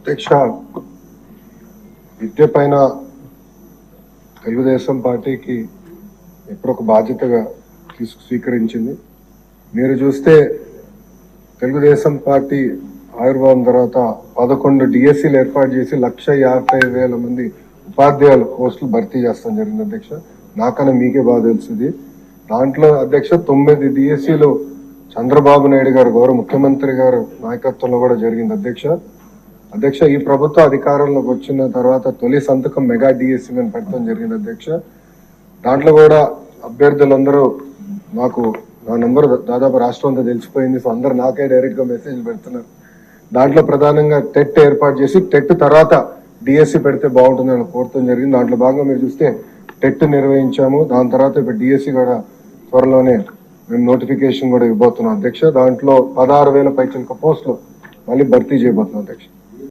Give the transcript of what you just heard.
అధ్యక్ష, విద్య పైన తెలుగుదేశం పార్టీకి ఎప్పుడు ఒక బాధ్యతగా స్వీకరించింది. మీరు చూస్తే తెలుగుదేశం పార్టీ ఆవిర్భావం తర్వాత 11 డిఎస్సీలు ఏర్పాటు చేసి 1,50,000 మంది ఉపాధ్యాయుల పోస్టులు భర్తీ చేస్తాం జరిగింది అధ్యక్ష. నాకన్నా మీకే బాగా తెలుస్తుంది. దాంట్లో అధ్యక్ష 9 డిఎస్సీలు చంద్రబాబు నాయుడు గారు గౌరవ ముఖ్యమంత్రి గారు నాయకత్వంలో కూడా జరిగింది అధ్యక్ష. ఈ ప్రభుత్వ అధికారంలోకి వచ్చిన తర్వాత తొలి సంతకం మెగా డిఎస్సీ మీద పెట్టడం జరిగింది అధ్యక్ష. దాంట్లో కూడా అభ్యర్థులందరూ నాకు నా నెంబర్ దాదాపు రాష్ట్రం అంతా తెలిసిపోయింది. సో అందరు నాకే డైరెక్ట్ గా మెసేజ్ పెడుతున్నారు. దాంట్లో ప్రధానంగా టెట్ ఏర్పాటు చేసి టెట్ తర్వాత డిఎస్సీ పెడితే బాగుంటుందని కోరటం జరిగింది. దాంట్లో భాగంగా మీరు చూస్తే టెట్ నిర్వహించాము. దాని తర్వాత ఇప్పుడు డిఎస్సీ కూడా త్వరలోనే మేము నోటిఫికేషన్ కూడా ఇవ్వబోతున్నాం అధ్యక్ష. దాంట్లో 16,000 పైచిలుక పోస్టులు మళ్ళీ భర్తీ చేయబోతున్నాం అధ్యక్ష.